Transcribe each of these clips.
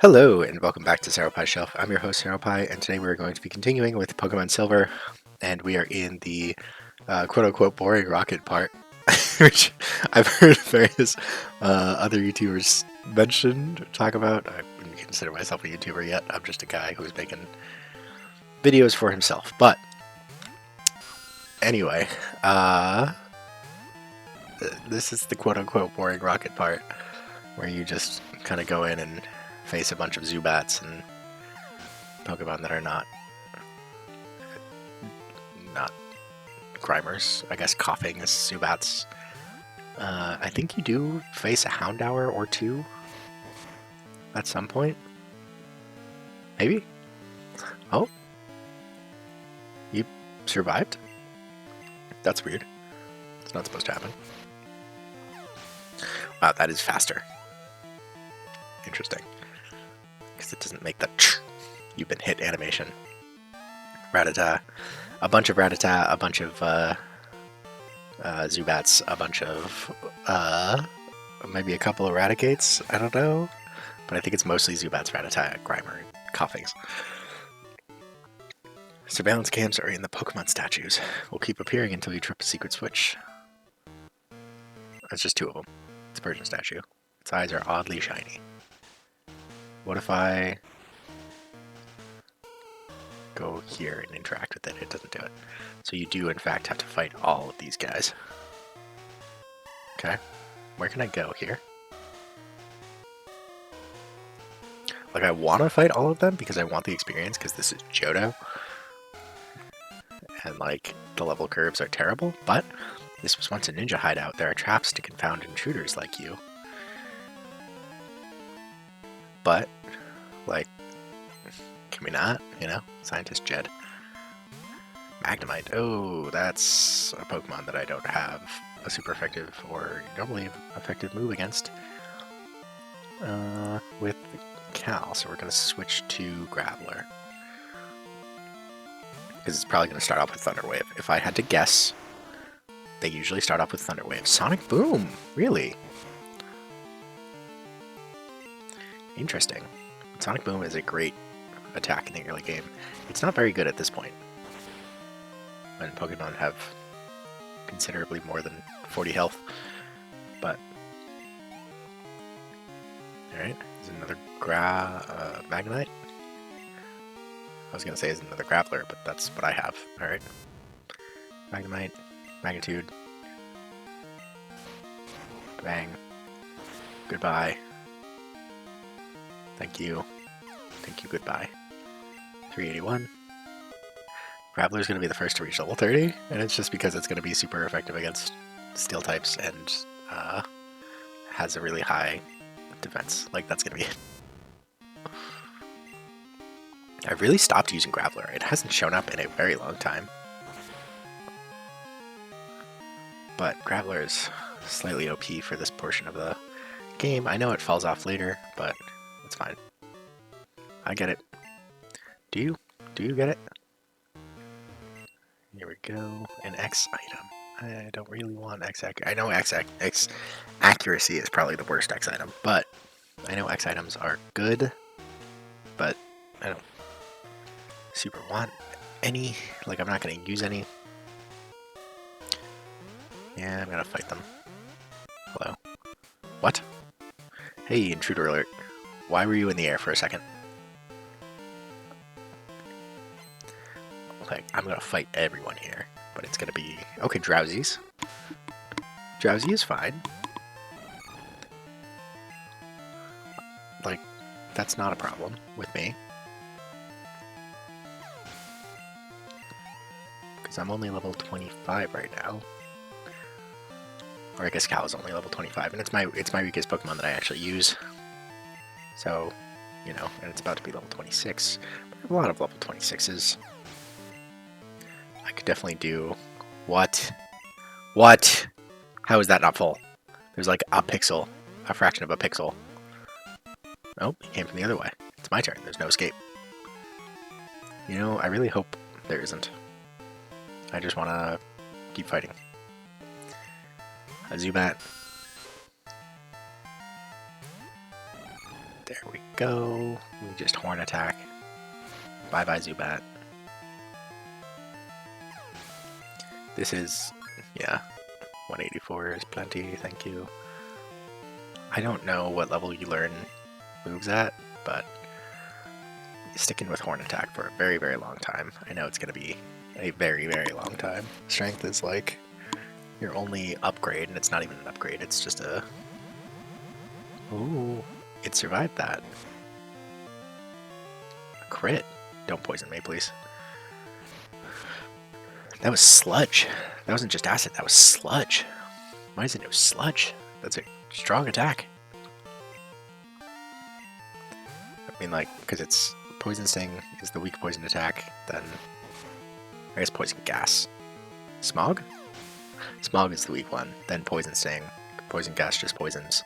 Hello and welcome back to Seropie'sShelf. I'm your host Seropie, and today we're going to be continuing with Pokemon Silver, and we are in the quote-unquote boring rocket part, which I've heard various other YouTubers mention, talk about. I wouldn't consider myself a YouTuber yet. I'm just a guy who's making videos for himself. But anyway, this is the quote-unquote boring rocket part, where you just kind of go in and face a bunch of Zubats and Pokemon that are not Grimers. I guess Coughing is Zubats. I think you do face a Houndour or two at some point. Maybe? Oh? You survived? That's weird. It's not supposed to happen. Wow, that is faster. Interesting. Because it doesn't make the you've been hit animation. Rattata, a bunch of Rattata, a bunch of Zubats, a bunch of maybe a couple of Raticates, I don't know, but I think it's mostly Zubats, Rattata, Grimer, and Coughings. Surveillance cams are in the Pokemon statues. Will keep appearing until you trip a secret switch. That's just two of them. It's a Persian statue. Its eyes are oddly shiny. What if I go here and interact with it? It doesn't do it. So you do, in fact, have to fight all of these guys. Okay. Where can I go? Here? Like, I want to fight all of them because I want the experience, because this is Johto. And, like, the level curves are terrible, but this was once a ninja hideout. There are traps to confound intruders like you. But, like, can we not? You know? Scientist Jed. Magnemite. Oh, that's a Pokemon that I don't have a super effective or normally effective move against with Cal. So we're going to switch to Graveler. Because it's probably going to start off with Thunder Wave. If I had to guess, they usually start off with Thunder Wave. Sonic Boom! Really? Interesting. Sonic Boom is a great attack in the early game. It's not very good at this point, when Pokemon have considerably more than 40 health, but... Alright, there's another Magnemite? I was gonna say it's another Grappler, but that's what I have. Alright. Magnemite, Magnitude. Bang. Goodbye. Thank you. Thank you, goodbye. 381. Graveler's going to be the first to reach level 30, and it's just because it's going to be super effective against steel types and has a really high defense. Like, that's going to be it. I really stopped using Graveler. It hasn't shown up in a very long time. But Graveler is slightly OP for this portion of the game. I know it falls off later, but it's fine. I get it. Do you? Do you get it? Here we go. An X item. I don't really want X accuracy. I know X accuracy is probably the worst X item, but I know X items are good, but I don't super want any. Like, I'm not going to use any. Yeah, I'm going to fight them. Hello. What? Hey, intruder alert. Why were you in the air for a second? Like, I'm gonna fight everyone here, but it's gonna be... Okay, Drowsy's. Drowsy is fine. Like, that's not a problem with me. Because I'm only level 25 right now. Or I guess Cal is only level 25, and it's my weakest Pokemon that I actually use. So, you know, and it's about to be level 26. But I have a lot of level 26s. I could definitely do... What? What? How is that not full? There's like a pixel. A fraction of a pixel. Oh, he came from the other way. It's my turn. There's no escape. You know, I really hope there isn't. I just want to keep fighting. A Zubat. There we go. We just horn attack. Bye-bye, Zubat. This is, yeah, 184 is plenty, thank you. I don't know what level you learn moves at, but sticking with horn attack for a very, very long time. I know it's going to be a very, very long time. Strength is like your only upgrade, and it's not even an upgrade, it's just a... Ooh, it survived that. A crit. Don't poison me, please. That was sludge. That wasn't just acid, that was sludge. Why is it no sludge? That's a strong attack. I mean, like, because it's Poison Sting is the weak poison attack, then I guess Poison Gas. Smog? Smog is the weak one, then Poison Sting. Poison Gas just poisons.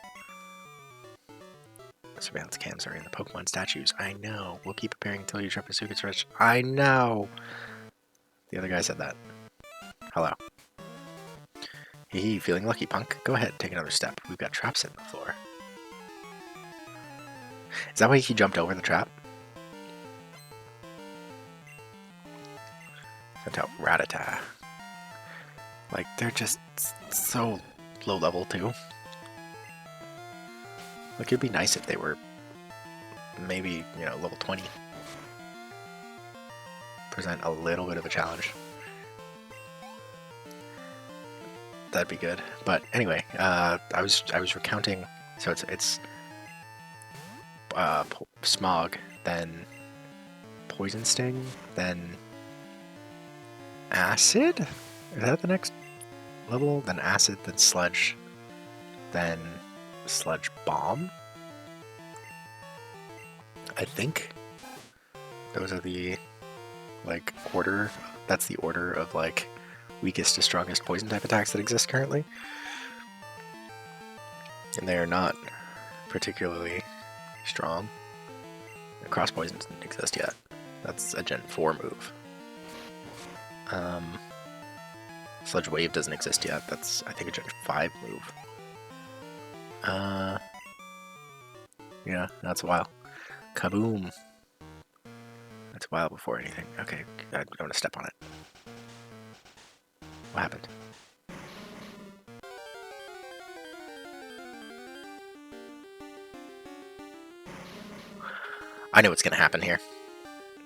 Surveillance cams are in the Pokemon statues. I know. We'll keep preparing until your trip is gets rich. I know. The other guy said that. Hello. Hee, feeling lucky, punk? Go ahead, take another step. We've got traps in the floor. Is that why he jumped over the trap? Sent out Rattata. Like, they're just so low level, too. Like, it'd be nice if they were maybe, you know, level 20. Present a little bit of a challenge. That'd be good. But anyway, I was recounting. So it's Smog, then Poison Sting, then Acid? Is that the next level? Then Acid, then Sludge, then Sludge Bomb? I think those are the, like, order. That's the order of, like, weakest to strongest poison type attacks that exist currently. And they are not particularly strong. Cross Poison doesn't exist yet. That's a Gen 4 move. Sludge Wave doesn't exist yet. That's, I think, a Gen 5 move. Yeah, that's a while. Kaboom! That's a while before anything. Okay, I don't want to step on it. What happened? I know what's going to happen here.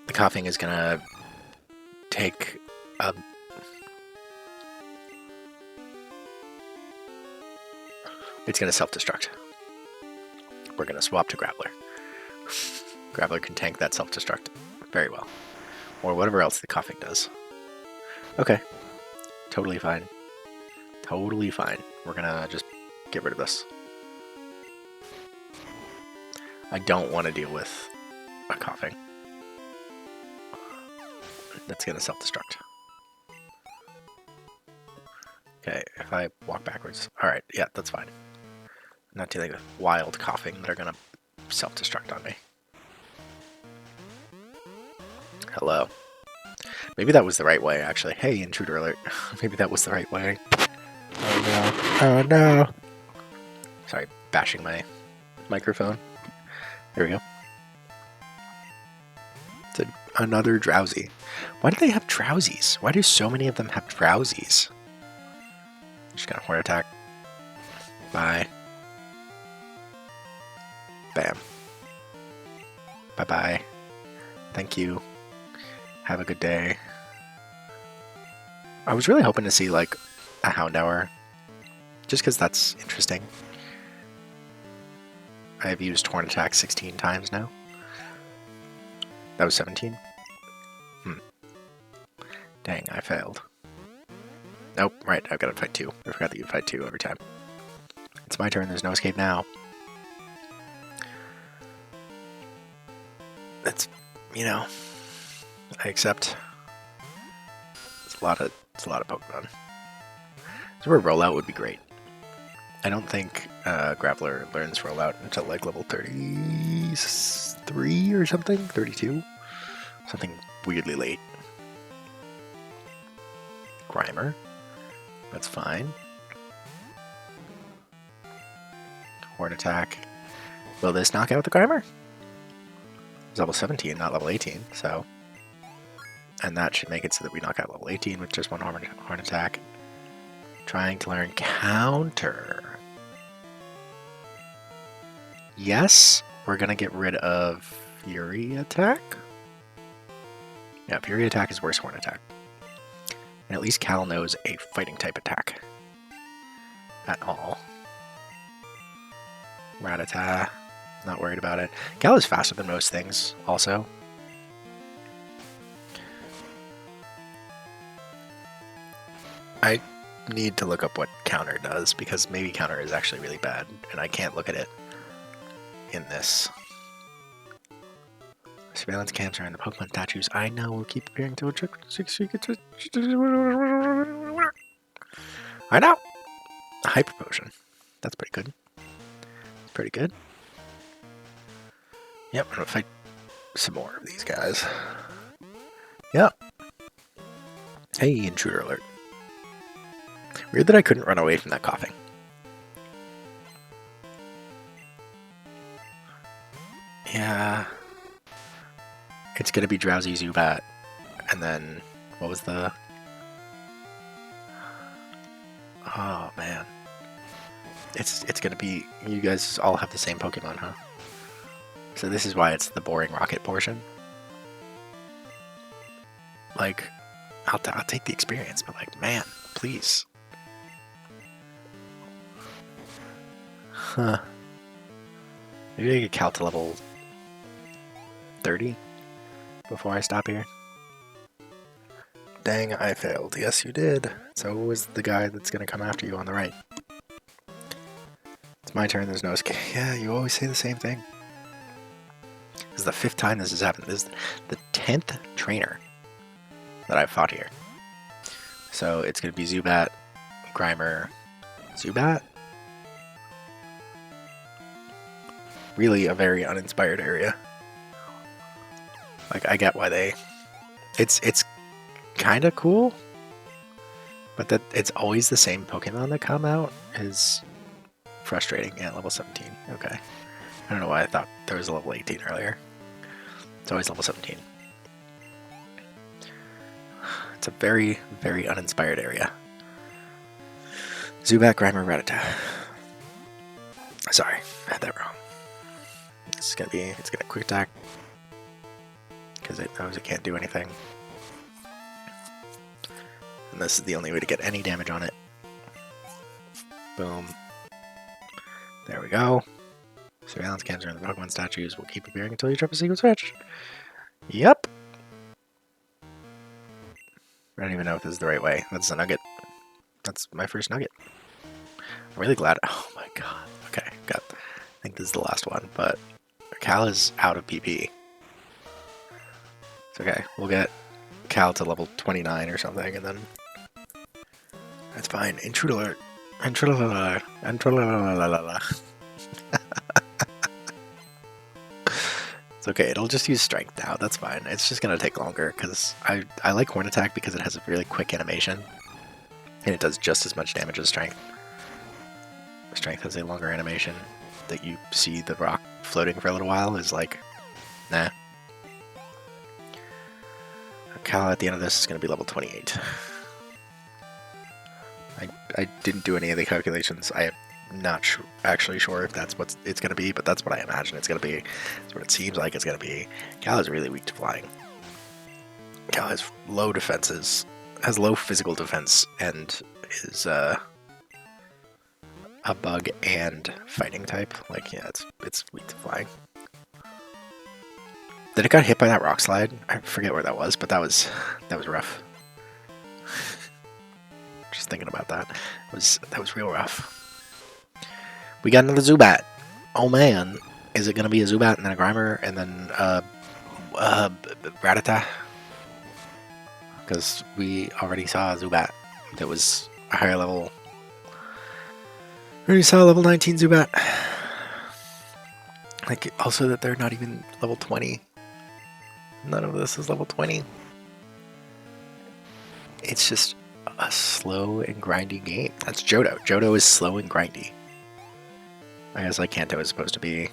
The coughing is going to take a... It's going to self-destruct. We're going to swap to Grappler. Grappler can tank that self-destruct very well. Or whatever else the coughing does. Okay. Totally fine. Totally fine. We're going to just get rid of this. I don't want to deal with a coughing. That's going to self-destruct. Okay, if I walk backwards. Alright, yeah, that's fine. I'm not dealing with wild coughing that are going to self-destruct on me. Hello. Maybe that was the right way, actually. Hey, intruder alert. Maybe that was the right way. Oh no. Oh no. Sorry, bashing my microphone. There we go. It's another drowsy. Why do they have drowsies? Why do so many of them have drowsies? Just gonna horn attack. Bye. Bam. Bye-bye. Thank you. Have a good day. I was really hoping to see, like, a Houndour. Just because that's interesting. I have used horn attack 16 times now. That was 17? Dang, I failed. Nope, right, I've got to fight 2. I forgot that you fight 2 every time. It's my turn, there's no escape now. That's, you know, I accept. It's a lot of Pokemon. So a rollout would be great. I don't think Grappler learns rollout until like level 33 or something, 32, something weirdly late. Grimer, that's fine. Horn attack. Will this knock out the Grimer? It's level 17, not level 18, so... And that should make it so that we knock out level 18 with just one horn attack. Trying to learn counter. Yes, we're gonna get rid of Fury Attack. Yeah, Fury Attack is worse horn attack. And at least Cal knows a fighting type attack. At all. Rattata. Not worried about it. Cal is faster than most things, also. I need to look up what counter does, because maybe counter is actually really bad, and I can't look at it in this. Surveillance cams are in the Pokemon statues. I know, we'll keep appearing until it took 6 weeks. I know! A Hyper Potion. That's pretty good. Pretty good. Yep, I'm gonna fight some more of these guys. Yep. Hey, intruder alert. Weird that I couldn't run away from that coughing. Yeah. It's gonna be Drowsy Zubat. And then, what was the... Oh, man. It's gonna be... You guys all have the same Pokemon, huh? So this is why it's the boring rocket portion. Like, I'll take the experience, but like, man, please. Huh. Maybe I get Cal to level 30 before I stop here. Dang, I failed. Yes, you did. So was the guy that's gonna come after you on the right. It's my turn, there's no escape. Yeah, you always say the same thing. This is the 5th time this has happened. This is the 10th trainer that I've fought here. So it's gonna be Zubat, Grimer, Zubat? Really a very uninspired area. Like, I get why they... It's kind of cool, but that it's always the same Pokemon that come out is frustrating. Yeah, level 17. Okay. I don't know why I thought there was a level 18 earlier. It's always level 17. It's a very, very uninspired area. Zubat, Grimer, Rattata. Sorry, I had that wrong. It's gonna quick attack because it knows it can't do anything. And this is the only way to get any damage on it. Boom. There we go. Surveillance cams are in the Pokemon statues. Will keep appearing until you trip a secret switch. Yep. I don't even know if this is the right way. That's a nugget. That's my first nugget. I'm really glad. Oh my god. Okay, I think this is the last one, but Cal is out of PP. It's okay. We'll get Cal to level 29 or something, and then that's fine. Intruder alert. Intruder alert. Intruder alert. It's okay. It'll just use strength now. That's fine. It's just gonna take longer because I like Horn Attack because it has a really quick animation, and it does just as much damage as Strength. Strength has a longer animation that you see the rock floating for a little while is like, nah. Cal at the end of this is going to be level 28. I didn't do any of the calculations. I am not actually sure if that's what it's going to be, but that's what I imagine it's going to be. That's what it seems like it's going to be. Cal is really weak to flying. Cal has low defenses, has low physical defense, and is a bug and fighting type. Like, yeah, it's weak to flying. Then it got hit by that rock slide. I forget where that was, but that was rough. Just thinking about that. That was real rough. We got another Zubat. Oh man. Is it gonna be a Zubat and then a Grimer and then Rattata? Because we already saw a Zubat that was a higher level. We already saw a level 19 Zubat. Like, also that they're not even level 20. None of this is level 20. It's just a slow and grindy game. That's Johto. Johto is slow and grindy. I guess like Kanto is supposed to be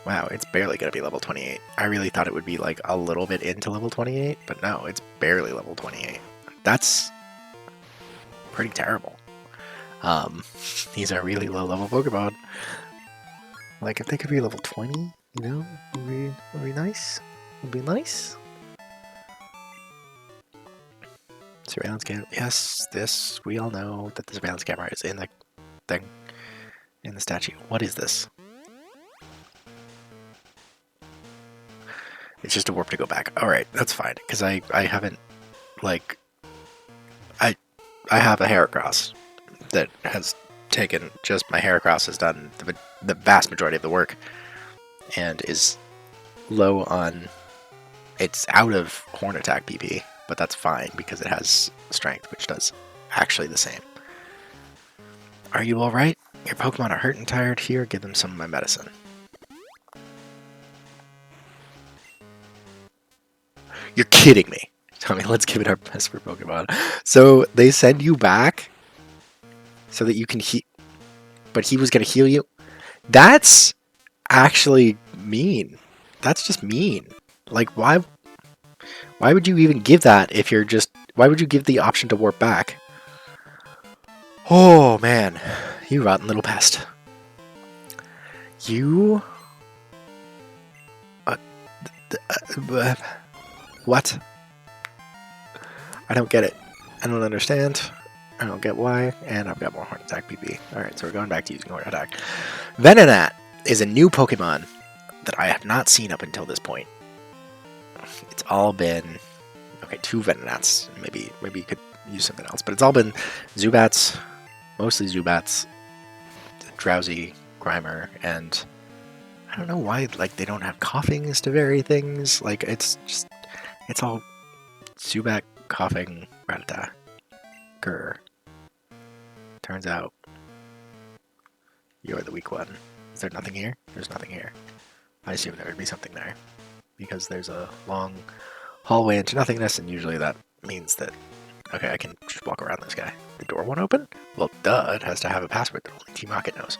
Wow, it's barely going to be level 28. I really thought it would be like a little bit into level 28, but no, it's barely level 28. That's pretty terrible. These are really low level Pokemon. Like, if they could be level 20, you know, would be nice. Would be nice. Surveillance camera. Yes, this, we all know that the surveillance camera is in the thing, in the statue. What is this? It's just a warp to go back. Alright, that's fine, because I haven't, like, I have a Heracross that has taken, just my Heracross has done the vast majority of the work, and is low on, it's out of Horn Attack PP, but that's fine, because it has Strength, which does actually the same. Are you alright? Your Pokemon are hurt and tired. Here, give them some of my medicine. You're kidding me. Tell me, let's give it our best for Pokemon. So they send you back so that you can heal, but he was going to heal you? That's actually mean. That's just mean. Like, why would you even give that if you're just, why would you give the option to warp back? Oh, man. You rotten little pest. You... what? I don't get it. I don't understand. I don't get why. And I've got more Horn Attack PP. Alright, so we're going back to using Horn Attack. Venonat is a new Pokemon that I have not seen up until this point. It's all been... okay, 2 Venonats. Maybe you could use something else. But it's all been Zubats, mostly Zubats, Drowsy, Grimer, and I don't know why, like, they don't have coughings to vary things. Like, it's just, it's all Zubat, coughing, Rattata, Grr. Turns out, you're the weak one. Is there nothing here? There's nothing here. I assume there would be something there, because there's a long hallway into nothingness, and usually that means that, okay, I can just walk around this guy. The door won't open? Well, duh, it has to have a password that only Team Rocket knows.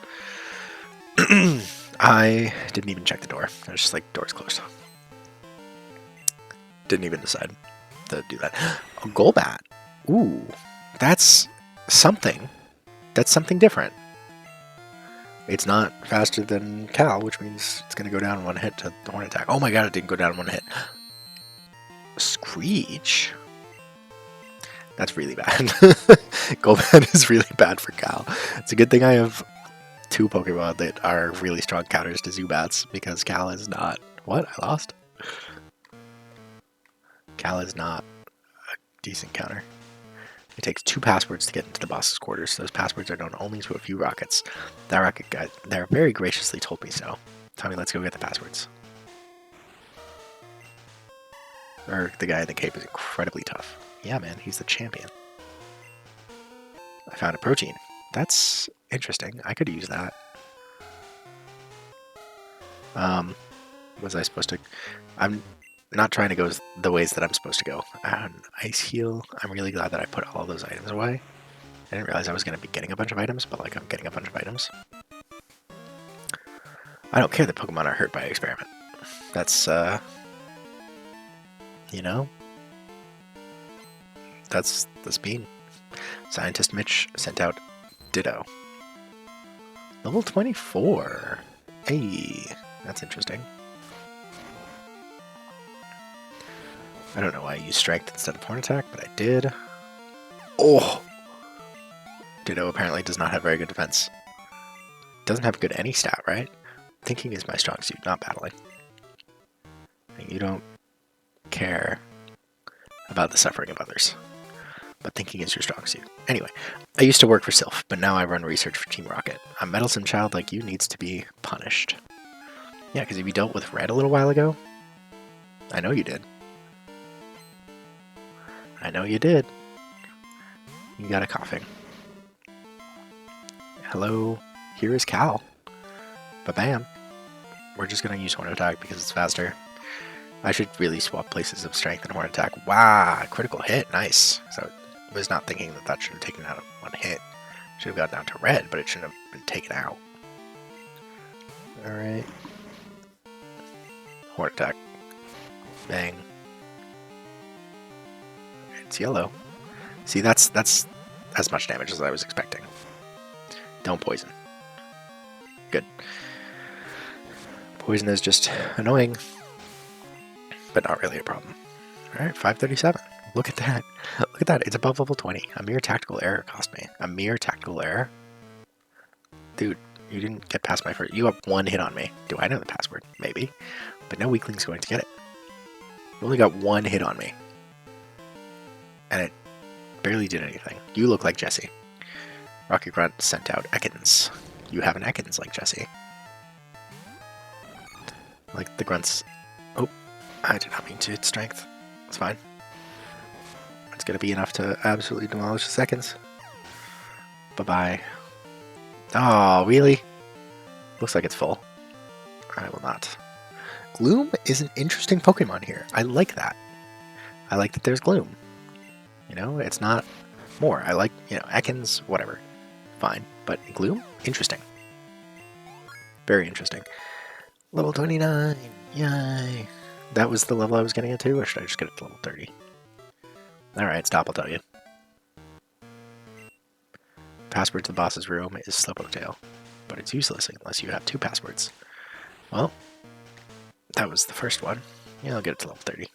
I didn't even check the door. I was just like, door's closed. Didn't even decide to do that. A Golbat. Ooh, that's something. That's something different. It's not faster than Cal, which means it's going to go down 1 hit to the Horn Attack. Oh my god, it didn't go down 1 hit. Screech? That's really bad. Golbat is really bad for Cal. It's a good thing I have 2 Pokemon that are really strong counters to Zubats, because Cal is not... what? I lost? Cal is not a decent counter. It takes 2 passwords to get into the boss's quarters. Those passwords are known only to a few Rockets. That Rocket guy there very graciously told me so. Tell me, let's go get the passwords. Or the guy in the cape is incredibly tough. Yeah, man, he's the champion. I found a protein. That's interesting. I could use that. Was I supposed to... I'm not trying to go the ways that I'm supposed to go. Ice Heal. I'm really glad that I put all those items away. I didn't realize I was going to be getting a bunch of items, but like I'm getting a bunch of items. I don't care that Pokemon are hurt by experiment. That's, you know? That's mean. Scientist Mitch sent out Ditto. Level 24. Hey, that's interesting. I don't know why I used Strength instead of Horn Attack, but I did. Oh! Ditto apparently does not have very good defense. Doesn't have good any stat, right? Thinking is my strong suit, not battling. You don't care about the suffering of others, but thinking is your strong suit. Anyway, I used to work for Sylph, but now I run research for Team Rocket. A meddlesome child like you needs to be punished. Yeah, because if you dealt with Red a little while ago, I know you did. I know you did. You got a coughing. Hello, here is Cal. Ba-bam. We're just going to use Horn Attack because it's faster. I should really swap places of Strength and Horn Attack. Wow, critical hit, nice. So I was not thinking that that should have taken out 1 hit. Should have got down to Red, but it shouldn't have been taken out. Alright. Horn attack. Bang. It's yellow. See, that's as much damage as I was expecting. Don't poison. Good. Poison is just annoying, but not really a problem. Alright, 537. Look at that. Look at that. It's above level 20. A mere tactical error cost me. A mere tactical error? Dude, you didn't get past my first... You have one hit on me. Do I know the password? Maybe. But no weakling's going to get it. You only got one hit on me. And it barely did anything. You look like Jesse. Rocky Grunt sent out Ekans. You have an Ekans like Jesse. Like the grunts. Oh, I did not mean to hit strength. It's fine. It's going to be enough to absolutely demolish the seconds. Bye-bye. Oh, really? Looks like it's full. I will not. Gloom is an interesting Pokemon here. I like that. I like that there's Gloom. You know, it's not more. I like, you know, Ekans, whatever. Fine. But Gloom? Interesting. Very interesting. Level 29. Yay. That was the level I was getting it to, or should I just get it to level 30? Alright, stop, I'll tell you. Password to the boss's room is Slowpoke Tail, but it's useless unless you have two passwords. Well, that was the first one. Yeah, I'll get it to level 30.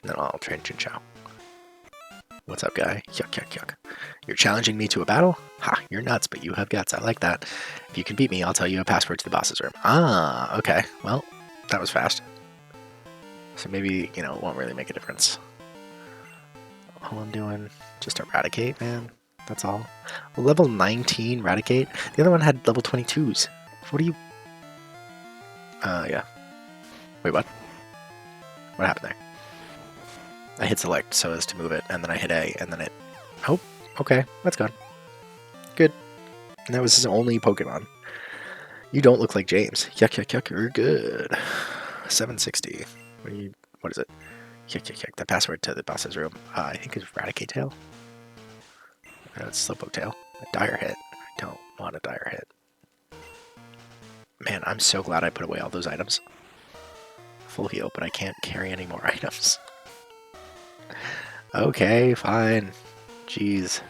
And then I'll train Chinchou. What's up, guy? Yuck, yuck, yuck. You're challenging me to a battle? Ha, you're nuts, but you have guts. I like that. If you can beat me, I'll tell you a password to the boss's room. Ah, okay. Well, that was fast. So maybe, you know, it won't really make a difference. All I'm doing, just eradicate, man. That's all. Level 19 eradicate. The other one had level 22s. What are you... yeah. Wait, what? What happened there? I hit select so as to move it, and then I hit A, and then it... Oh, okay, that's gone. Good. And that was his only Pokemon. You don't look like James. Yuck, yuck, yuck, you're good. 760. What is it? Yuck, yuck, yuck. The password to the boss's room, I think is Eradicate Tail. It's Slowpoke Tail. A dire hit. I don't want a dire hit. Man, I'm so glad I put away all those items. Full heal, but I can't carry any more items. Okay, fine. Jeez.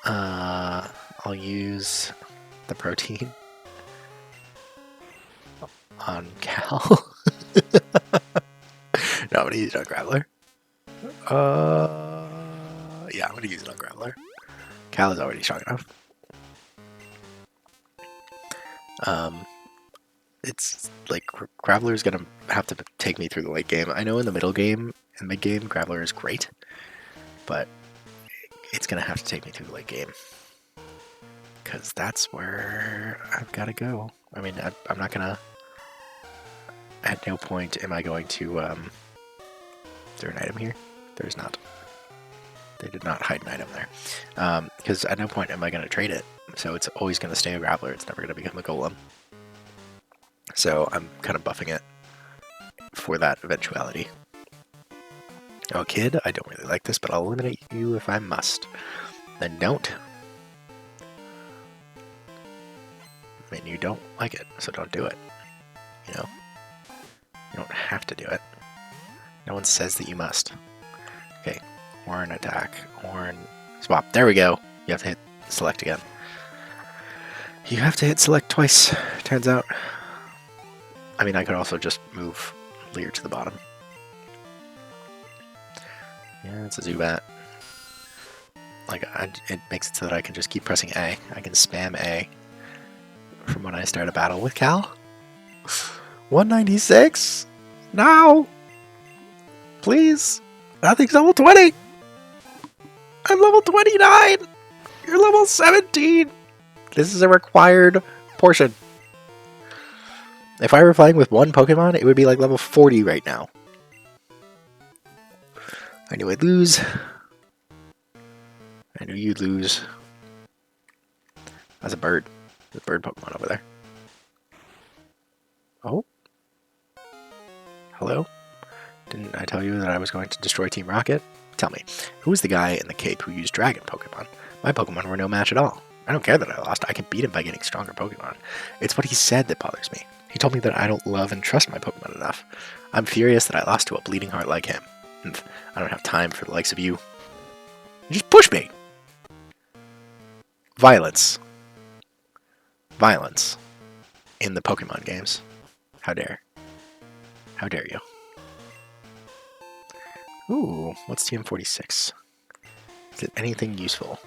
I'll use the protein on Cal. No, I'm gonna use it on Graveler. Yeah, I'm gonna use it on Graveler. Cal is already strong enough. It's like Graveler's gonna have to take me through the late game. I know in the middle game and mid game, Graveler is great, but it's gonna have to take me through the late game because that's where I've got to go. I mean, I'm not gonna. At no point am I going to. Is there an item here? There's not. They did not hide an item there. Because at no point am I going to trade it. So it's always going to stay a Graveler. It's never going to become a Golem. So I'm kind of buffing it for that eventuality. Oh, kid, I don't really like this, but I'll eliminate you if I must. Then don't. I mean, you don't like it, so don't do it. You know? You don't have to do it. No one says that you must. Okay, horn attack, horn swap. There we go. You have to hit select again. You have to hit select twice, turns out. I mean, I could also just move Leer to the bottom. Yeah, it's a Zubat. Like, it makes it so that I can just keep pressing A. I can spam A from when I start a battle with Cal. 196? Now! Please! Nothing's level 20! I'm level 29! You're level 17! This is a required portion. If I were playing with one Pokemon, it would be like level 40 right now. I knew I'd lose. I knew you'd lose. That's a bird. There's a bird Pokemon over there. Oh? Hello? Didn't I tell you that I was going to destroy Team Rocket? Tell me, who was the guy in the cape who used Dragon Pokemon? My Pokemon were no match at all. I don't care that I lost. I can beat him by getting stronger Pokemon. It's what he said that bothers me. He told me that I don't love and trust my Pokemon enough. I'm furious that I lost to a bleeding heart like him. I don't have time for the likes of you. You just push me! Violence. Violence. In the Pokemon games. How dare. How dare you. Ooh, what's TM46? Is it anything useful?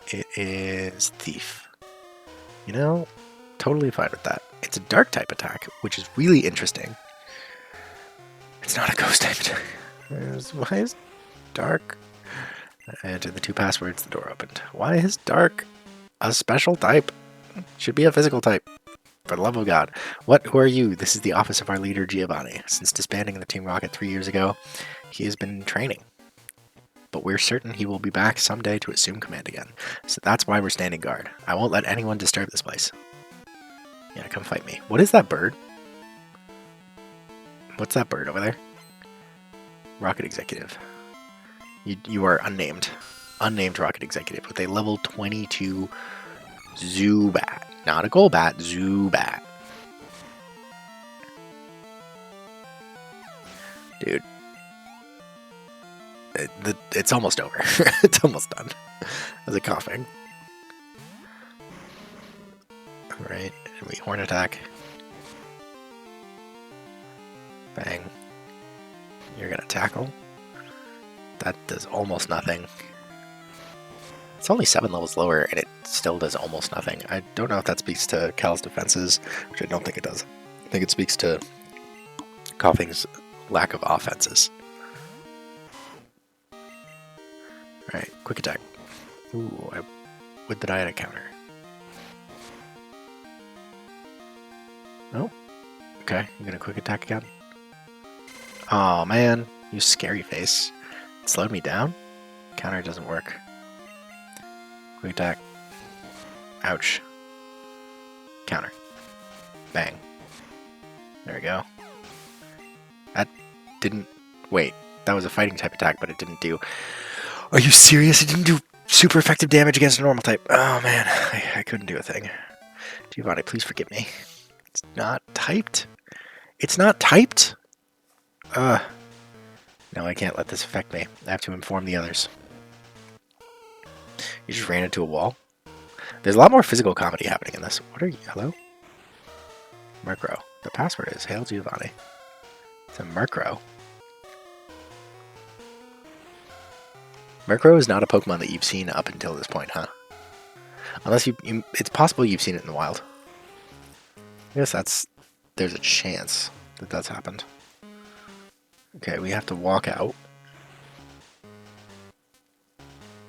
It is Thief. You know, totally fine with that. It's a dark type attack, which is really interesting. It's not a ghost type attack. Why is dark? I entered the 2 passwords, the door opened. Why is dark a special type? Should be a physical type. For the love of God. Who are you? This is the office of our leader, Giovanni. Since disbanding the Team Rocket 3 years ago, he has been in training. But we're certain he will be back someday to assume command again. So that's why we're standing guard. I won't let anyone disturb this place. Yeah, come fight me. What is that bird? What's that bird over there? Rocket Executive. You are unnamed. Unnamed Rocket Executive with a level 22 Zubat. Not a Golbat, Zubat. Dude. It's almost over. It's almost done. Is it coughing? Alright, and we horn attack. Bang. You're gonna tackle. That does almost nothing. It's only 7 levels lower, and it still does almost nothing. I don't know if that speaks to Cal's defenses, which I don't think it does. I think it speaks to Coughing's lack of offenses. Alright, quick attack. Ooh, what did I add a counter? Oh, okay, you're gonna quick attack again? Oh man, you scary face. It slowed me down? Counter doesn't work. Quick attack. Ouch. Counter. Bang. There we go. That didn't... Wait, that was a fighting type attack, but it didn't do... Are you serious? It didn't do super effective damage against a normal type. Oh man, I couldn't do a thing. Giovanni, please forgive me. It's not typed? It's not typed? No, I can't let this affect me. I have to inform the others. You just ran into a wall? There's a lot more physical comedy happening in this. What are you? Hello? Murkrow. The password is Hail Giovanni. It's a Murkrow. Murkrow is not a Pokemon that you've seen up until this point, huh? Unless it's possible you've seen it in the wild. I guess there's a chance that that's happened. Okay, we have to walk out.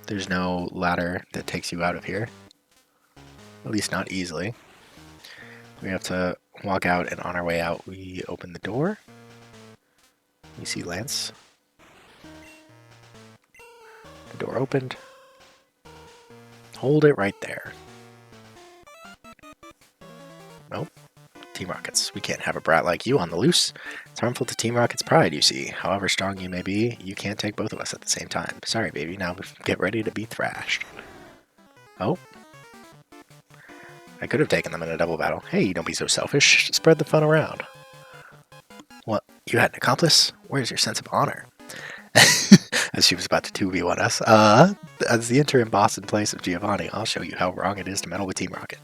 There's no ladder that takes you out of here. At least not easily. We have to walk out, and on our way out, we open the door. We see Lance. The door opened. Hold it right there. Nope. Team Rockets. We can't have a brat like you on the loose. It's harmful to Team Rocket's pride, you see. However strong you may be, you can't take both of us at the same time. Sorry, baby. Now get ready to be thrashed. Oh. I could have taken them in a double battle. Hey, don't be so selfish. Spread the fun around. What? You had an accomplice? Where's your sense of honor? As she was about to 2v1 us. As the interim boss in place of Giovanni, I'll show you how wrong it is to meddle with Team Rocket.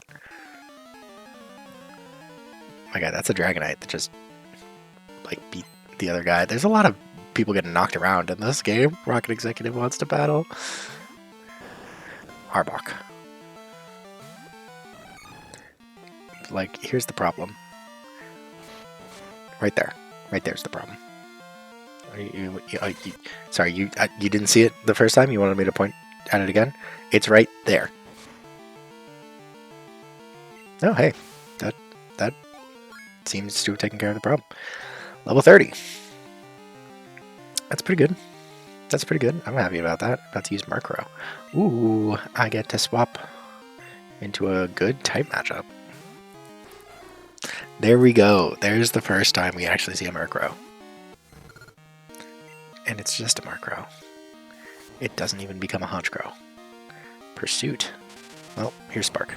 My god, that's a Dragonite that just, like, beat the other guy. There's a lot of people getting knocked around in this game. Rocket Executive wants to battle. Arbok. Like, here's the problem. Right there. Right there's the problem. Sorry, you didn't see it the first time? You wanted me to point at it again? It's right there. Oh, hey. That seems to have taken care of the problem. Level 30. That's pretty good. That's pretty good. I'm happy about that. About to use Murkrow. Ooh, I get to swap into a good type matchup. There we go. There's the first time we actually see a Murkrow. And it's just a Murkrow. It doesn't even become a Honchkrow. Pursuit. Well, here's Spark.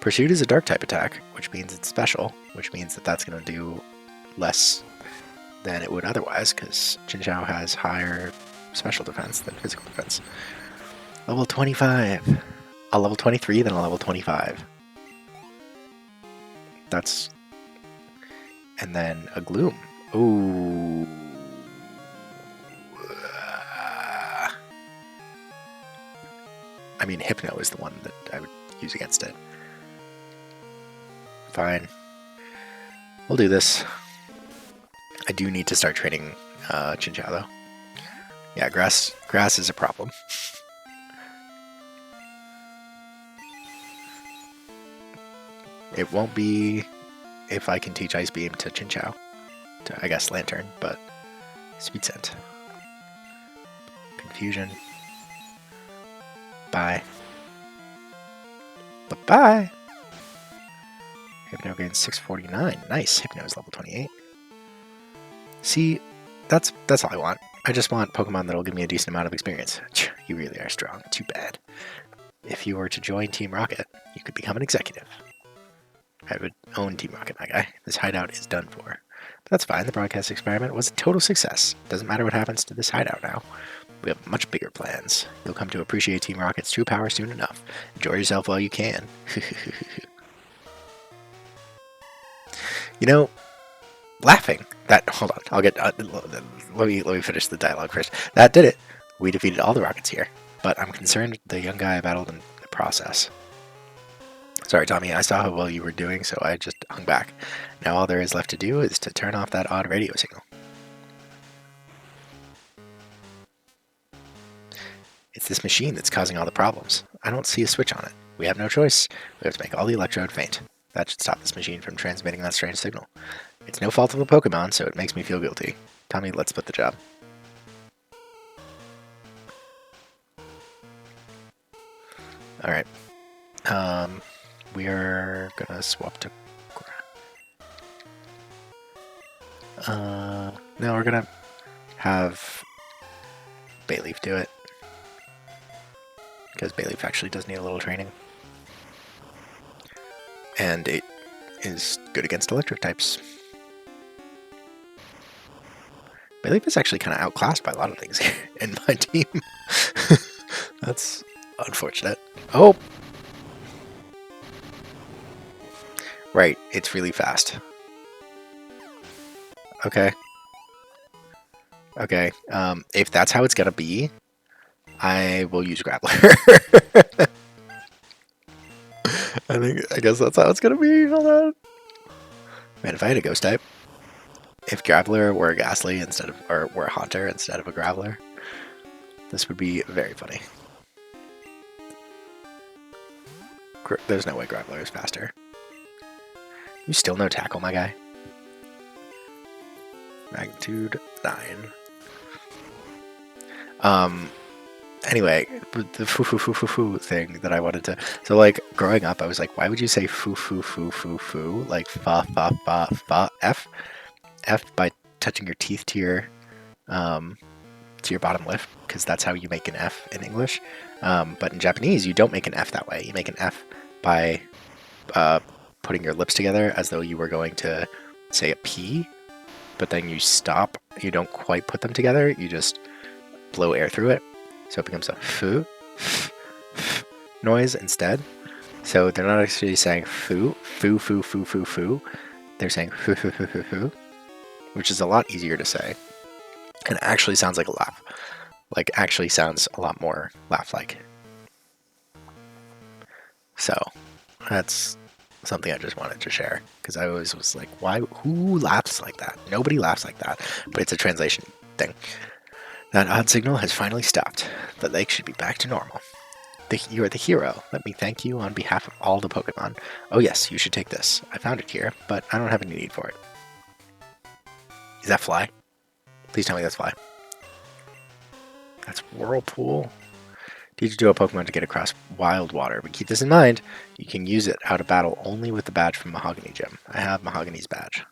Pursuit is a dark type attack, which means it's special, which means that that's going to do less than it would otherwise, because Chinchou has higher special defense than physical defense. Level 25. A level 23, then a level 25. That's... And then a Gloom. Ooh. I mean, Hypno is the one that I would use against it. Fine. We'll do this. I do need to start training Chinchou, though. Yeah, grass is a problem. It won't be if I can teach Ice Beam to Chinchou. To, I guess, Lantern, but Speed Scent. Confusion. Bye. Bye-bye! Hypno gains 649. Nice. Hypno is level 28. See, that's all I want. I just want Pokemon that'll give me a decent amount of experience. You really are strong. Too bad. If you were to join Team Rocket, you could become an executive. I would own Team Rocket, my guy. This hideout is done for. But that's fine. The broadcast experiment was a total success. Doesn't matter what happens to this hideout now. We have much bigger plans. You'll come to appreciate Team Rocket's true power soon enough. Enjoy yourself while you can. You know, laughing. That, hold on, I'll get, let me finish the dialogue first. That did it. We defeated all the Rockets here, but I'm concerned with the young guy I battled in the process. Sorry, Tommy, I saw how well you were doing, so I just hung back. Now all there is left to do is to turn off that odd radio signal. It's this machine that's causing all the problems. I don't see a switch on it. We have no choice. We have to make all the electrode faint. That should stop this machine from transmitting that strange signal. It's no fault of the Pokemon, so it makes me feel guilty. Tommy, let's split the job. Alright. We are gonna swap to... no, we're gonna have Bayleaf do it. Because Bayleaf actually does need a little training. And it is good against electric types. Bayleaf is actually kind of outclassed by a lot of things in my team. That's unfortunate. Oh! Right, it's really fast. Okay. Okay, if that's how it's gonna be, I will use Grappler. I guess that's how it's gonna be. Hold on. Man, if I had a Ghost type, if Graveler were a Ghastly instead of, or were a Haunter instead of a Graveler, this would be very funny. There's no way Graveler is faster. You still no tackle, my guy? Magnitude 9. Anyway, the foo thing that I wanted to... So, like, growing up, I was like, why would you say foo? Like, fa, F? F by touching your teeth to your bottom lip, because that's how you make an F in English. But in Japanese, you don't make an F that way. You make an F by putting your lips together as though you were going to say a P, but then you stop. You don't quite put them together. You just blow air through it. So it becomes a foo noise instead. So they're not actually saying foo. They're saying foo, which is a lot easier to say. And actually sounds like a laugh. Like, actually sounds a lot more laugh-like. So, that's something I just wanted to share. Because I always was like, who laughs like that? Nobody laughs like that. But it's a translation thing. That odd signal has finally stopped. The lake should be back to normal. You are the hero. Let me thank you on behalf of all the Pokemon. Oh yes, you should take this. I found it here, but I don't have any need for it. Is that Fly? Please tell me that's Fly. That's Whirlpool. Teach to a Pokemon to get across wild water, but keep this in mind. You can use it out of battle only with the badge from Mahogany Gym. I have Mahogany's badge.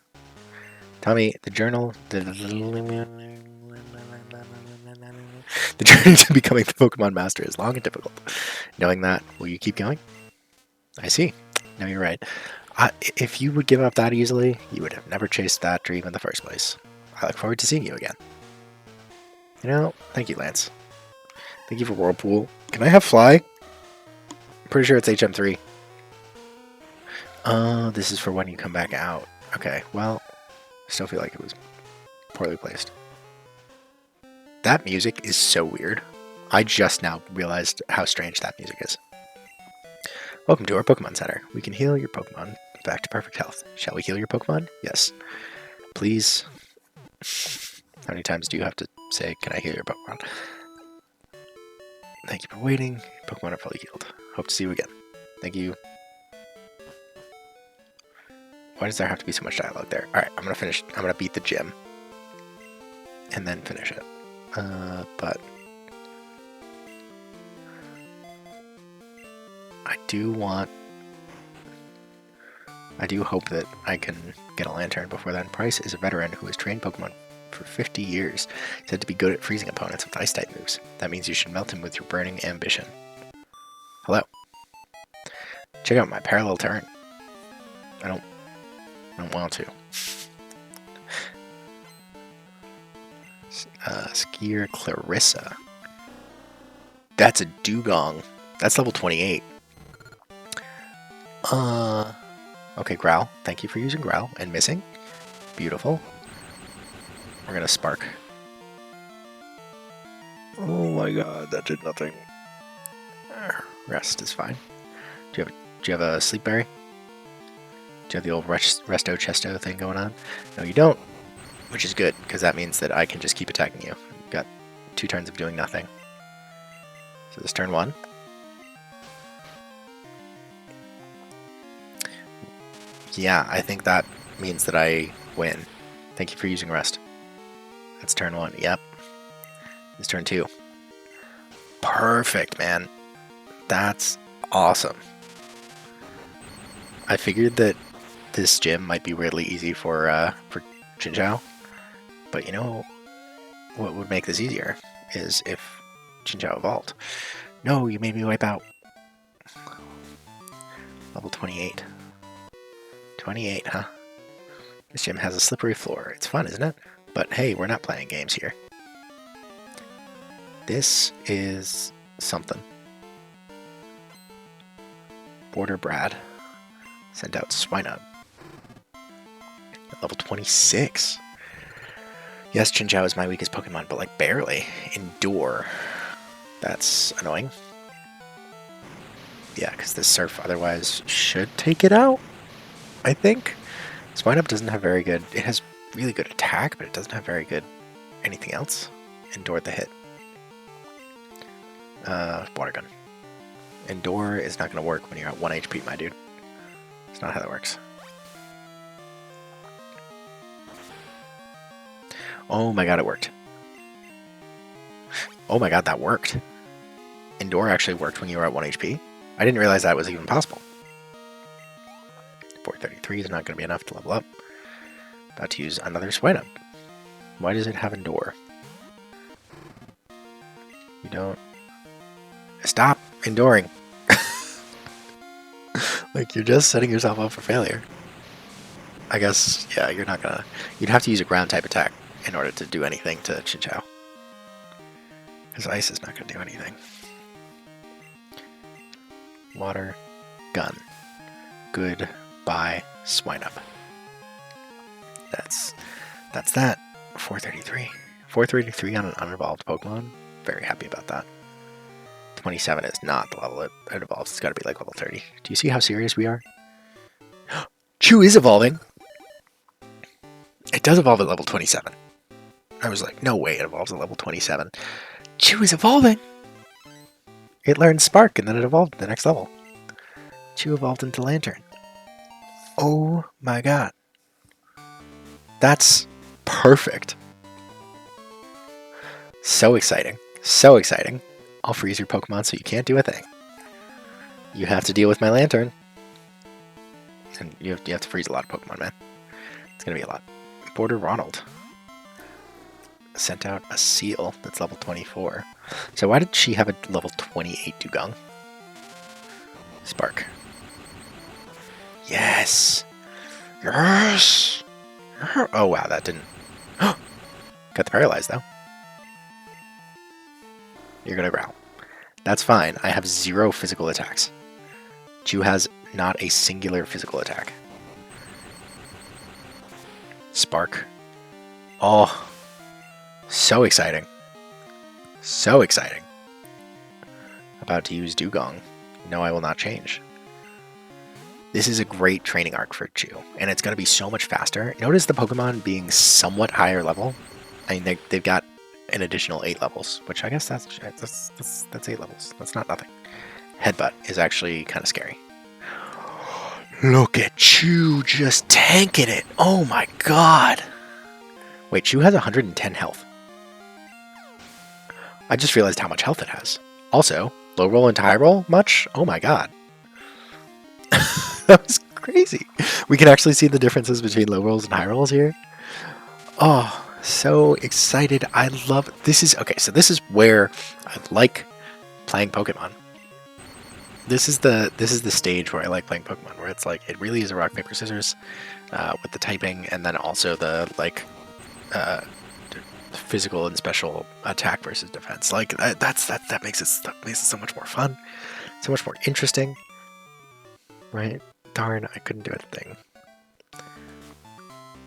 Tell me, the journal... The journey to becoming the Pokemon Master is long and difficult. Knowing that, will you keep going? I see. No, you're right. If you would give up that easily, you would have never chased that dream in the first place. I look forward to seeing you again. You know, thank you, Lance. Thank you for Whirlpool. Can I have Fly? I'm pretty sure it's HM3. This is for when you come back out. Okay, well, I still feel like it was poorly placed. That music is so weird. I just now realized how strange that music is. Welcome to our Pokemon Center. We can heal your Pokemon back to perfect health. Shall we heal your Pokemon? Yes. Please. How many times do you have to say, can I heal your Pokemon? Thank you for waiting. Pokemon are fully healed. Hope to see you again. Thank you. Why does there have to be so much dialogue there? Alright, I'm gonna beat the gym. And then finish it. But I do hope that I can get a Lantern before then. Price is a veteran who has trained Pokemon for 50 years. Said to be good at freezing opponents with Ice-type moves. That means you should melt him with your burning ambition. Hello. Check out my parallel turn. I don't want to. Skier Clarissa. That's a Dugong. That's level 28. Okay, Growl. Thank you for using Growl and missing. Beautiful. We're gonna Spark. Oh my god, that did nothing. Rest is fine. Do you have a Sleep Berry? Do you have the old Resto Chesto thing going on? No, you don't. Which is good, because that means that I can just keep attacking you. You've got 2 turns of doing nothing. So this turn 1. Yeah, I think that means that I win. Thank you for using Rest. That's turn 1. Yep. This turn 2. Perfect, man. That's awesome. I figured that this gym might be weirdly easy for Chinchou. But you know what would make this easier is if Chinchou evolved. No, you made me wipe out. Level 28. 28, huh? This gym has a slippery floor. It's fun, isn't it? But hey, we're not playing games here. This is something. Border Brad sent out Swinub. Level 26. Yes, Chinchou is my weakest Pokemon, but like barely. Endure. That's annoying. Yeah, because this Surf otherwise should take it out, I think. Swinub doesn't have very good... It has really good attack, but it doesn't have very good anything else. Endure the hit. Water Gun. Endure is not going to work when you're at 1 HP, my dude. It's not how that works. Oh my god, it worked. Oh my god, that worked. Endure actually worked when you were at 1 HP. I didn't realize that was even possible. 433 is not going to be enough to level up. About to use another Swinub. Why does it have Endure? You don't... Stop enduring. Like, you're just setting yourself up for failure. I guess, yeah, you're not gonna... You'd have to use a ground-type attack in order to do anything to Chinchou. Because Ice is not gonna do anything. Water Gun. Goodbye, Swinub. That's that. 433. 433 on an unevolved Pokemon. Very happy about that. 27 is not the level it evolves. It's got to be like level 30. Do you see how serious we are? Chew is evolving. It does evolve at level 27. I was like, no way it evolves at level 27. Chew is evolving. It learned Spark and then it evolved to the next level. Chew evolved into Lantern. Oh my god. That's perfect. So exciting. So exciting. I'll freeze your Pokemon so you can't do a thing. You have to deal with my Lantern. And you have to freeze a lot of Pokemon, man. It's going to be a lot. Border Ronald sent out a Seal that's level 24. So why did she have a level 28 Dugong? Spark. Yes! Yes! Oh wow, that didn't... Got the paralyzed though. You're gonna growl. That's fine. I have 0 physical attacks. Chew has not a singular physical attack. Spark. Oh, so exciting. So exciting. About to use Dugong. No, I will not change. This is a great training arc for Chew, and it's going to be so much faster. Notice the Pokemon being somewhat higher level. I mean, they've got an additional 8 levels, which I guess that's 8 levels. That's not nothing. Headbutt is actually kind of scary. Look at Chew just tanking it. Oh my god. Wait, Chew has 110 health. I just realized how much health it has. Also, low roll into high roll, much? Oh my god. That was crazy. We can actually see the differences between low rolls and high rolls here. Oh, so excited. I love this is okay, so this is where I like playing Pokemon. This is the stage where I like playing Pokemon, where it's like it really is a rock paper scissors with the typing, and then also the like physical and special attack versus defense. Like that makes it so much more fun, so much more interesting, right? Darn, I couldn't do a thing.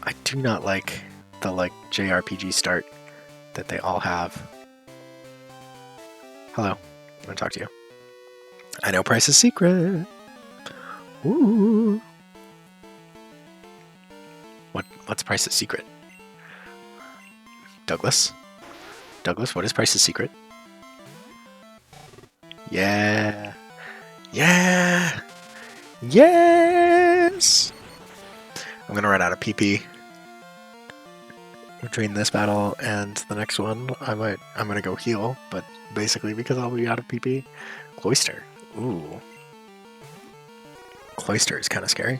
I do not like the JRPG start that they all have. Hello, I want to talk to you. I know Price is secret. Ooh. What's Price's secret? Douglas? Douglas, what is Price's secret? Yeah. Yeah. Yes. I'm gonna run out of PP between this battle and the next one. I'm gonna go heal, but basically because I'll be out of PP. Cloyster. Ooh. Cloyster is kind of scary.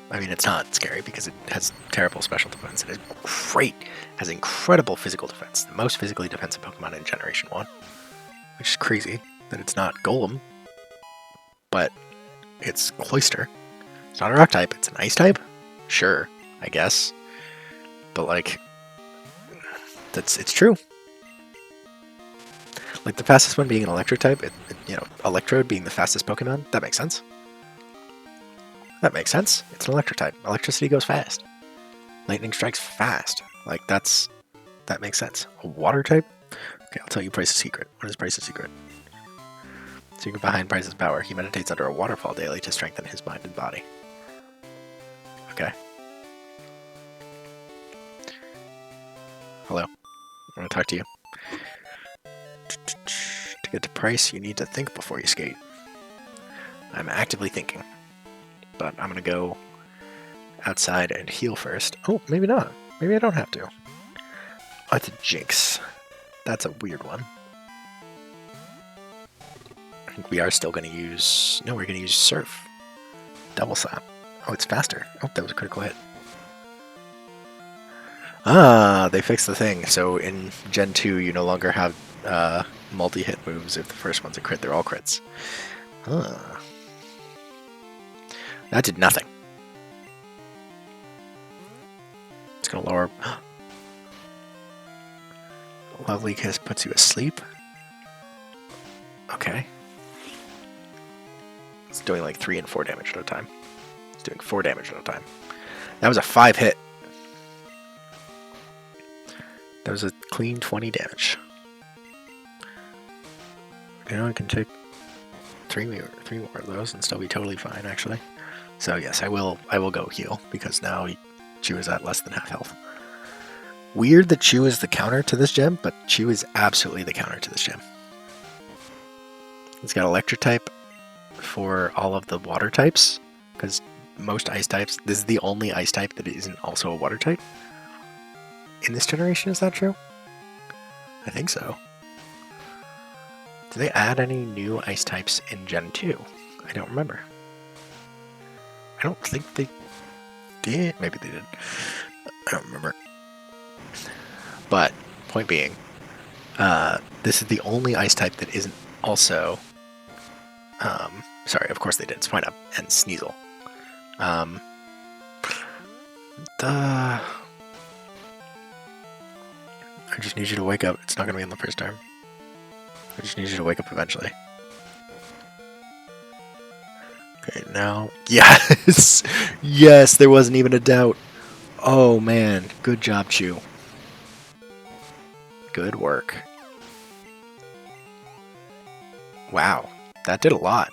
I mean, it's not scary because it has terrible special defense. It is great. It has incredible physical defense. The most physically defensive Pokemon in Generation 1. Which is crazy that it's not Golem. But it's Cloyster. It's not a rock type, it's an ice type? Sure, I guess. But like, it's true. Like the fastest one being an electric type, you know, Electrode being the fastest Pokemon, that makes sense. That makes sense. It's an electric type. Electricity goes fast. Lightning strikes fast. Like that makes sense. A water type? Okay, I'll tell you Price's secret. What is Price's secret? Secret behind Price's power. He meditates under a waterfall daily to strengthen his mind and body. Okay. Hello. I want to talk to you. To get to Price, you need to think before you skate. I'm actively thinking. But I'm going to go outside and heal first. Oh, maybe not. Maybe I don't have to. Oh, it's a Jinx. That's a weird one. I think we are still going to use... No, we're going to use Surf. Double Slap. Oh, it's faster. Oh, that was a critical hit. Ah, they fixed the thing. So in Gen 2, you no longer have multi-hit moves. If the first one's a crit, they're all crits. Ah. That did nothing. It's going to lower... Lovely Kiss puts you asleep. Okay. It's doing like 3 and 4 damage at a time. It's doing 4 damage at a time. That was a 5 hit. That was a clean 20 damage. You know, I can take 3 more of those and still be totally fine, actually. So yes, I will go heal, because now Chew is at less than half health. Weird that Chew is the counter to this gem, but Chew is absolutely the counter to this gem. It's got electric type for all of the water types, because most ice types, this is the only ice type that isn't also a water type. In this generation, is that true? I think so. Did they add any new ice types in Gen 2? I don't remember. I don't think they did. Maybe they did. I don't remember. But, point being, this is the only ice type that isn't also... sorry, of course they did. Swinub and Sneasel. Um, I just need you to wake up. It's not going to be on the first turn. I just need you to wake up eventually. Okay, now... Yes! Yes, there wasn't even a doubt. Oh, man. Good job, Chew. Good work. Wow. That did a lot.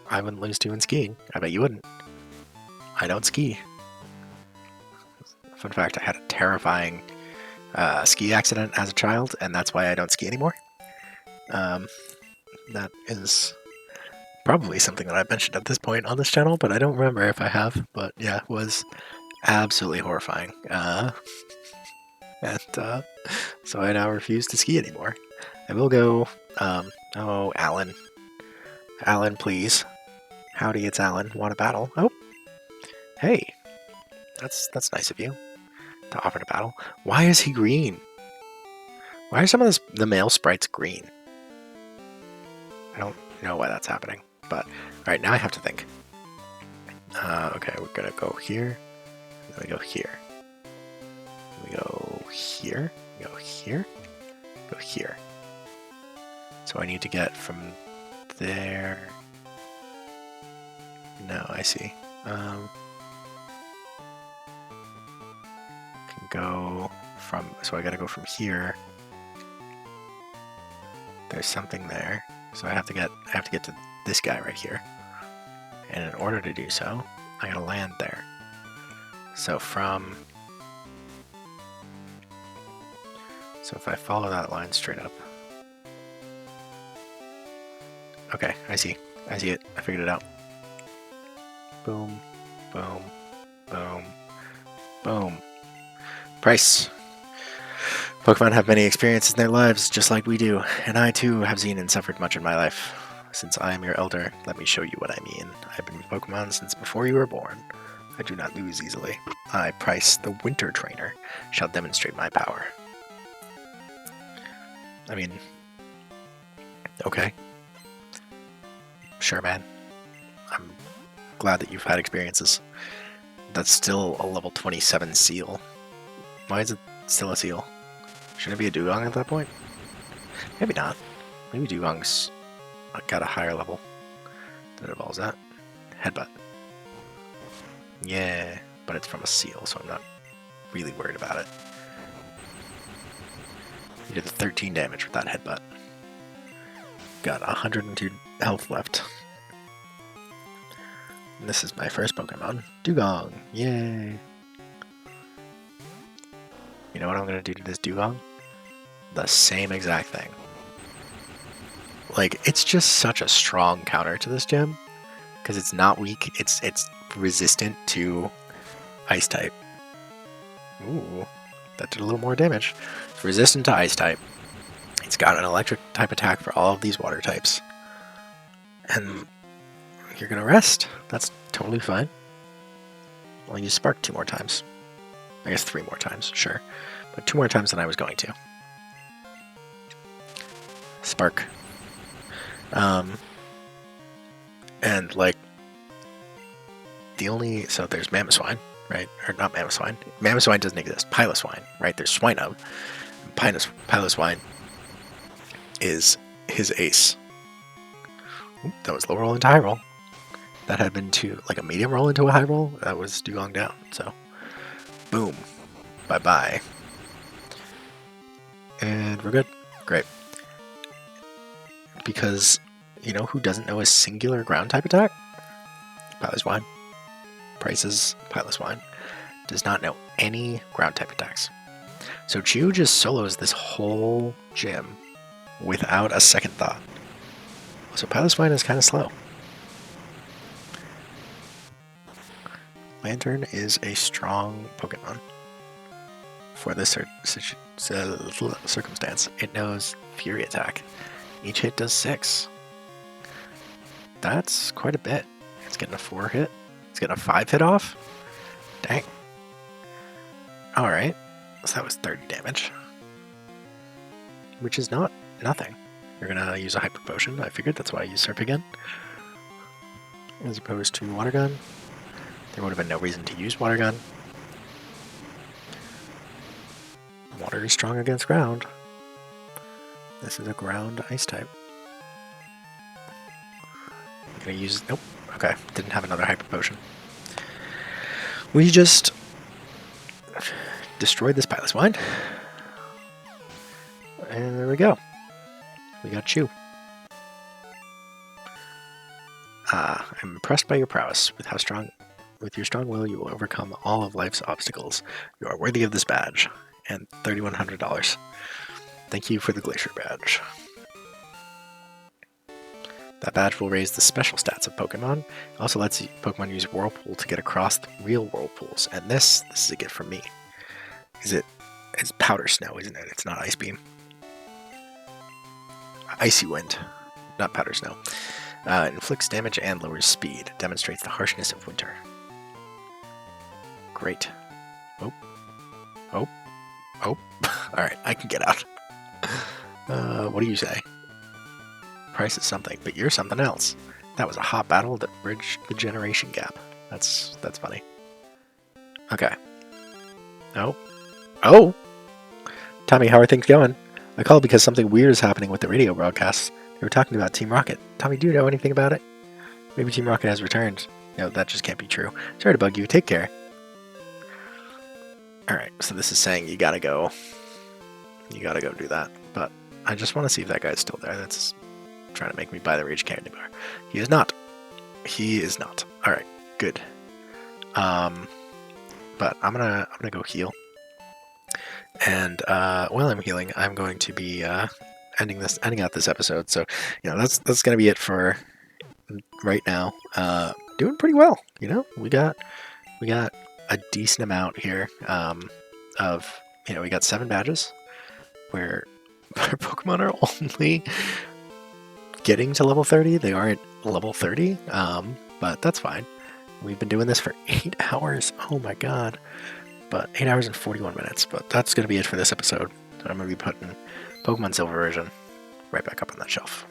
I wouldn't lose to in skiing. I bet you wouldn't. I don't ski. Fun fact, I had a terrifying ski accident as a child, and that's why I don't ski anymore. That is probably something that I've mentioned at this point on this channel, but I don't remember if I have. But yeah, it was absolutely horrifying. So I now refuse to ski anymore. I will go, oh, Alan. Alan, please. Howdy, it's Alan. Want a battle? Oh, hey. That's nice of you to offer to battle. Why is he green? Why are some of the male sprites green? I don't know why that's happening, but alright, now I have to think. Okay, we're gonna go here, then we go here. We go here, we go here, go here. So I need to get from there. No, I see. Can go from, so I gotta go from here. There's something there. So I have to get to this guy right here. And in order to do so, I gotta land there. So if I follow that line straight up. Okay, I see it. I figured it out. Boom, boom, boom, boom. Price. Pokemon have many experiences in their lives, just like we do, and I too have seen and suffered much in my life. Since I am your elder, let me show you what I mean. I've been with Pokemon since before you were born. I do not lose easily. I, Price, the Winter Trainer, shall demonstrate my power. I mean, okay. Sure, man. I'm glad that you've had experiences. That's still a level 27 seal. Why is it still a seal? Shouldn't it be a Dugong at that point? Maybe not. Maybe Dugong's got a higher level that it evolves at. Headbutt. Yeah, but it's from a seal, so I'm not really worried about it. You did 13 damage with that headbutt. Got 102 health left. And this is my first Pokemon, Dugong. Yay! You know what I'm gonna do to this Dugong? The same exact thing. Like, it's just such a strong counter to this gym, because it's not weak, it's resistant to Ice type. Ooh, that did a little more damage. It's resistant to Ice type. It's got an electric type attack for all of these water types. And you're gonna rest. That's totally fine. I'll use Spark 2 more times. I guess 3 more times, sure. But 2 more times than I was going to. Spark. And like, so there's Mamoswine, right? Or not Mamoswine. Mamoswine doesn't exist. Piloswine, right? There's Swinub. Piloswine is his ace. Oop, that was low roll into high roll. That had been like a medium roll into a high roll. That was Dugong down. So, boom. Bye-bye. And we're good. Great. Because, you know who doesn't know a singular ground type attack? Piloswine. Price's Piloswine does not know any ground type attacks. So Chew just solos this whole gym without a second thought. So Piloswine is kind of slow. Lantern is a strong Pokemon for this circumstance. It knows Fury Attack. Each hit does 6. That's quite a bit. It's getting a 4 hit. It's getting a 5 hit off. Dang. Alright. So that was 30 damage. Which is nothing. You're gonna use a Hyper Potion. I figured that's why I used Surf again. as opposed to Water Gun. There would have been no reason to use Water Gun. Water is strong against ground. This is a ground ice type. I'm gonna use... Nope. Okay, didn't have another Hyper Potion. We just destroyed this Pilot's Wine. And there we go. We got Chew. I'm impressed by your prowess. With your strong will, you will overcome all of life's obstacles. You are worthy of this badge. And $3,100. Thank you for the Glacier Badge. That badge will raise the special stats of Pokemon. It also lets Pokemon use Whirlpool to get across the real Whirlpools. And this is a gift from me. It's Powder Snow, isn't it? It's not Ice Beam. Icy Wind, not Powder Snow. Inflicts damage and lowers speed. Demonstrates the harshness of winter. Great. Oh. Alright, I can get out. What do you say? Price is something, but you're something else. That was a hot battle that bridged the generation gap. That's funny. Okay. Oh! Tommy, how are things going? I called because something weird is happening with the radio broadcasts. They were talking about Team Rocket. Tommy, do you know anything about it? Maybe Team Rocket has returned. No, that just can't be true. Sorry to bug you. Take care. Alright, so this is saying you gotta go do that. But I just want to see if that guy's still there. That's trying to make me buy the Rage Candy Bar. He is not. He is not. Alright, good. But I'm gonna go heal. And while I'm healing, I'm going to be ending out this episode. So, that's gonna be it for right now. Doing pretty well, we got a decent amount here of, we got 7 badges where our Pokemon are only getting to level 30. They aren't level 30, but that's fine. We've been doing this for 8 hours. Oh my god. But 8 hours and 41 minutes. But that's going to be it for this episode. I'm going to be putting Pokemon Silver version right back up on that shelf.